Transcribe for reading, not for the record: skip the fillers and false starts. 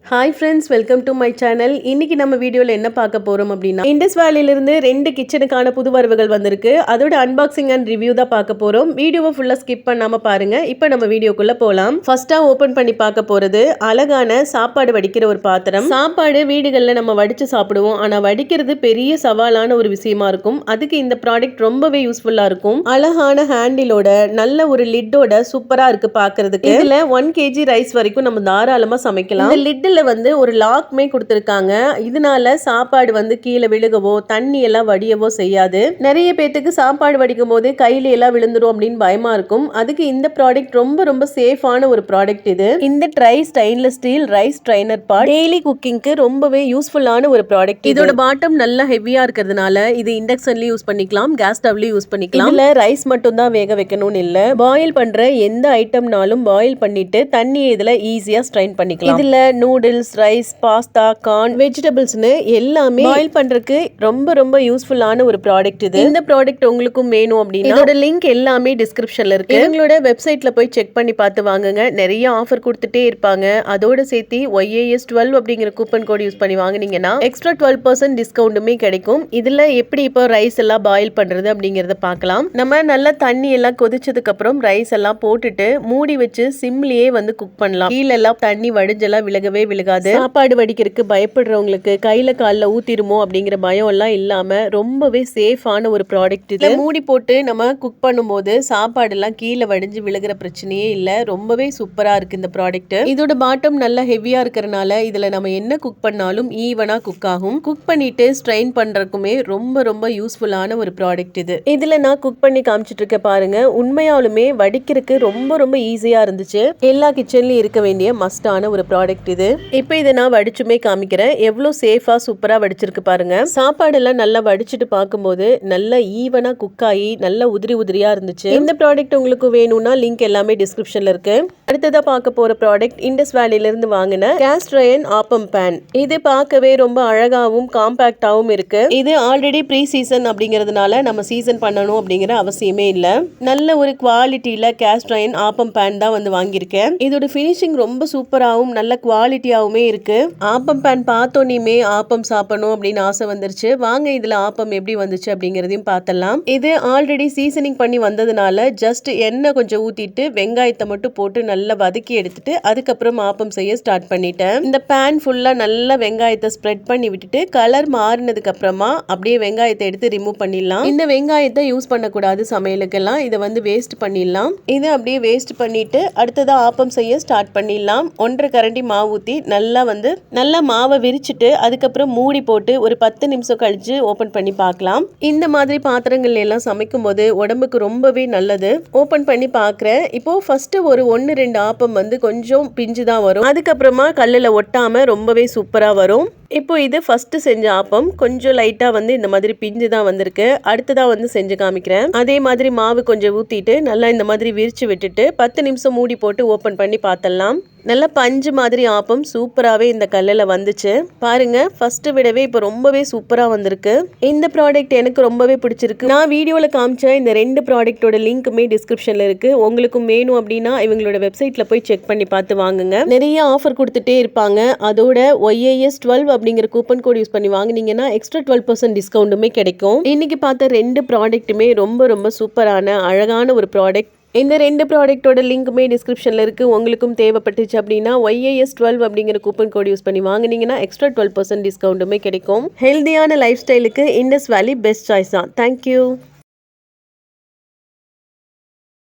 Hi friends, welcome to my channel. இன்னைக்கு நம்ம வீடியோவில் என்ன பார்க்க போகிறோம் அப்படின்னா, இண்டஸ் வேலியிலிருந்து 2 கிச்சனுக்கான புது வரவுகள் வந்திருக்கு. அதோட அன்பாக்சிங் அண்ட் ரிவ்யூ தான் பார்க்க போகிறோம். வீடியோவை ஃபுல்லாக ஸ்கிப் பண்ணாமல் பாருங்கள். இப்போ நம்ம வீடியோக்குள்ளே போகலாம். ஃபர்ஸ்ட்டாக ஓப்பன் பண்ணி பார்க்க போகிறது அழகான சாப்பாடு வடிக்கிற ஒரு பாத்திரம். சாப்பாடு வீடுகளில் நம்ம வடித்து சாப்பிடுவோம், ஆனால் வடிக்கிறது பெரிய சவாலான ஒரு விஷயமா இருக்கும். அதுக்கு இந்த ப்ராடக்ட் ரொம்பவே யூஸ்ஃபுல்லாக இருக்கும். அழகான ஹேண்டிலோட நல்ல ஒரு லிட்டோட சூப்பராக இருக்குது பார்க்கறதுக்கு. இதில் 1 kg ரைஸ் வரைக்கும் நம்ம தாராளமாக சமைக்கலாம். இந்த லிட்டில் வந்து ஒரு லாக்மே கொடுத்திருக்காங்க. இதனால சாப்பாடு வந்து கீழே விழுகவோ தண்ணி எல்லாம் வடியவோ செய்யாது. நிறைய பேத்துக்கு சாப்பாடு வடிக்கும் போது கையில எல்லாம் விழுந்துரும் அப்படின்னு பயமா இருக்கும். அதுக்கு இந்த ப்ராடக்ட் ரொம்ப ரொம்ப சேஃபான ஒரு ப்ராடக்ட் இது. இந்த ட்ரை stainless steel rice strainer part daily குக்கிங்க்கு ரொம்பவே யூஸ்ஃபுல்லான ஒரு ப்ராடக்ட். இதோட பாட்டம் நல்லா ஹெவியா இருக்கிறதுனால இது இண்டக்ஷன்லயும் யூஸ் பண்ணிக்கலாம், கேஸ் ஸ்டவ்லயும் யூஸ் பண்ணிக்கலாம். இதுல ரைஸ் மட்டும் தான் வேக வைக்கணும்னு இல்ல, பாயில் பண்ற எந்த ஐட்டம்னாலும் பாயில் பண்ணிட்டு தண்ணி இதுல ஈஸியா ஸ்ட்ரைன் பண்ணிக்கலாம். இதுல நூடுல்ஸ், ரைஸ், பாஸ்தா, கார்ன், வெஜிடபிள்ஸ்னு எல்லாமே பாயில் பண்றதுக்கு ரொம்ப ரொம்ப யூஸ்ஃபுல்லான ஒரு ப்ராடக்ட் இது. இந்த ப்ராடக்ட் உங்களுக்கும் வேணும் அப்படின்னா இதோட லிங்க் எல்லாமே டிஸ்கிரிப்ஷன்ல இருக்கு. உங்களோட வெப்சைட்ல போய் செக் பண்ணி பார்த்து வாங்குங்க. நிறைய ஆஃபர் கொடுத்துட்டே இருப்பாங்க. அதோட சேர்த்து YAS12 அப்படிங்கிற கூப்பன் கோட் யூஸ் பண்ணி வாங்குனீங்கன்னா எக்ஸ்ட்ரா 12% டிஸ்கவுண்ட்டுமே கிடைக்கும். இதுல எப்படி இப்போ ரைஸ் எல்லாம் பாயில் பண்றது அப்படிங்கறத பார்க்கலாம். நம்ம நல்லா தண்ணி எல்லாம் கொதிச்சதுக்கு அப்புறம் ரைஸ் எல்லாம் போட்டுட்டு மூடி வச்சு சிம்லயே வந்து குக் பண்ணலாம். கீழே எல்லாம் தண்ணி வடிஞ்செல்லாம் விலகவே விலகாது. சாப்பாடு வடிக்கிறதுக்கு பயப்படுறவங்களுக்கு கையில கால்ல ஊத்திருமோ அப்படிங்கிற பயம் எல்லாம் இல்லாம ரொம்பவே சேஃபான ஒரு ப்ராடக்ட் இது. மூடி போட்டு நம்ம குக் பண்ணும்போது சாப்பாடு எல்லாம் கீழே வடிஞ்சு விழுகிற பிரச்சனையே இல்ல. ரொம்பவே சூப்பரா இருக்கு இந்த ப்ராடக்ட். இதோட பாட்டம் நல்லா ஹெவியா இருக்கிறதுனால இதுல நம்ம என்ன குக் பண்ணாலும் ஈவனா குக் ஆகும். குக் பண்ணிட்டு ஸ்ட்ரெயின் பண்றதுக்குமே ரொம்ப ரொம்ப யூஸ்ஃபுல்லான ஒரு ப்ராடக்ட் இது. இதுல நான் குக் பண்ணி காமிச்சிட்டு இருக்க பாருங்க. உண்மையாலுமே வடிக்கிறதுக்கு ரொம்ப ரொம்ப ஈஸியா இருந்துச்சு. எல்லா கிச்சன்லயும் இருக்க வேண்டிய மஸ்டான ஒரு ப்ராடக்ட் இது. இப்போ இதை நான் வடிச்சுமே காமிக்கிறேன். எவ்வளோ சேஃபா சூப்பரா வடிச்சிருக்கு பாருங்க. சாப்பாடெல்லாம் நல்லா வடிச்சுட்டு பார்க்கும்போது நல்லா ஈவனா குக் ஆகி நல்லா உதிரி உதிரியா இருந்துச்சு. இந்த ப்ராடக்ட் உங்களுக்கு வேணும்னா லிங்க் எல்லாமே டிஸ்கிரிப்ஷன்ல இருக்கு. அடுத்ததா பார்க்க போற ப்ராடக்ட் இண்டஸ் வேலியில இருந்து வாங்கின கேஸ்ட் அயர்ன் ஆப்பம் பேன். இது பார்க்கவே ரொம்ப அழகாவும் காம்பாக்டாவும் இருக்கு. இது ஆல்ரெடி ப்ரீ சீசன் அப்படிங்கிறதுனால நம்ம சீசன் பண்ணணும் அப்படிங்கிற அவசியமே இல்ல. நல்ல ஒரு குவாலிட்டியில கேஸ்ட் அயர்ன் ஆப்பம் பேன் தான் வந்து வாங்கியிருக்கேன். இதோட ஃபினிஷிங் ரொம்ப சூப்பராகவும் நல்ல குவாலிட்டியாவுமே இருக்கு. ஆப்பம் பேன் பார்த்தோன்னே ஆப்பம் சாப்பிடணும் அப்படின்னு ஆசை வந்துருச்சு. வாங்க இதுல ஆப்பம் எப்படி வந்துச்சு அப்படிங்கறதையும் பார்த்தலாம். இது ஆல்ரெடி சீசனிங் பண்ணி வந்ததுனால ஜஸ்ட் எண்ணெய் கொஞ்சம் ஊத்திட்டு வெங்காயத்தை மட்டும் போட்டு நல்லா வதக்கி எடுத்துட்டு அதுக்கப்புறம் ஆப்பம் செய்ய ஸ்டார்ட் பண்ணிட்டேன். இந்த பேன் ஃபுல்லா நல்லா வெங்காயத்தை ஸ்ப்ரெட் பண்ணி விட்டுட்டு கலர் மாறினதுக்கு அப்புறமா அப்படியே வெங்காயத்தை எடுத்து ரிமூவ் பண்ணிடலாம். இந்த வெங்காயத்தை யூஸ் பண்ணக்கூடாது சமையலுக்கெல்லாம், இதை வந்து வேஸ்ட் பண்ணிடலாம். இது அப்படியே வேஸ்ட் பண்ணிட்டு அடுத்ததா ஆப்பம் செய்ய ஸ்டார்ட் பண்ணிடலாம். 1.5 கரண்டி மாவு ஊத்தி நல்லா மாவை விரிச்சிட்டு அதுக்கப்புறம் மூடி போட்டு ஒரு 10 நிமிஷம் கழிச்சு ஓபன் பண்ணி பார்க்கலாம். இந்த மாதிரி பாத்திரங்கள்ல எல்லாம் சமைக்கும் போது உடம்புக்கு ரொம்பவே நல்லது. ஓபன் பண்ணி பார்க்கிறேன். இப்போ ஃபர்ஸ்ட் ஒரு 1-2 ஆப்பம் வந்து கொஞ்சம் பிஞ்சு தான் வரும். அதுக்கப்புறமா கல்லுல ஒட்டாம ரொம்பவே சூப்பரா வரும். இப்போ இது ஃபர்ஸ்ட் செஞ்ச ஆப்பம் கொஞ்சம் லைட்டா வந்து இந்த மாதிரி பிஞ்சு தான் வந்திருக்கு. அடுத்ததா வந்து செஞ்சு காமிக்கிறேன். அதே மாதிரி மாவு கொஞ்சம் ஊத்திட்டு நல்லா இந்த மாதிரி விரிச்சு விட்டுட்டு 10 நிமிஷம் மூடி போட்டு ஓபன் பண்ணி பார்த்தலாம். நல்ல பஞ்சு மாதிரி ஆப்பம் சூப்பராகவே இந்த கல்லில் வந்துச்சு பாருங்க. ஃபர்ஸ்ட் விடவே இப்போ ரொம்பவே சூப்பராக வந்திருக்கு. இந்த ப்ராடக்ட் எனக்கு ரொம்பவே பிடிச்சிருக்கு. நான் வீடியோவில் காமிச்ச இந்த 2 ப்ராடக்டோட லிங்க்குமே டிஸ்கிரிப்ஷனில் இருக்கு. உங்களுக்கும் வேணும் அப்படின்னா இவங்களோட வெப்சைட்டில் போய் செக் பண்ணி பார்த்து வாங்குங்க. நிறைய ஆஃபர் கொடுத்துட்டே இருப்பாங்க. அதோட YAS12 அப்படிங்கிற கூப்பன் கோட் யூஸ் பண்ணி வாங்கினீங்கன்னா எக்ஸ்ட்ரா 12% டிஸ்கவுண்ட்டுமே கிடைக்கும். இன்னைக்கு பார்த்த 2 ப்ராடக்ட்டுமே ரொம்ப ரொம்ப சூப்பரான அழகான ஒரு ப்ராடக்ட். இந்த 2 ப்ராடக்டோட லிங்க்குமே டிஸ்கிரிப்ஷனில் இருக்குது. உங்களுக்கும் தேவைப்பட்டுச்சு அப்படின்னா YAS12 அப்படிங்கிற கூப்பன் கோட் யூஸ் பண்ணி வாங்கினீங்கன்னா எக்ஸ்ட்ரா 12% டிஸ்கவுண்ட்டுமே கிடைக்கும். ஹெல்தியான லைஃப் ஸ்டைலுக்கு இண்டஸ் வேலி பெஸ்ட் சாய்ஸ் தான். தேங்க்யூ.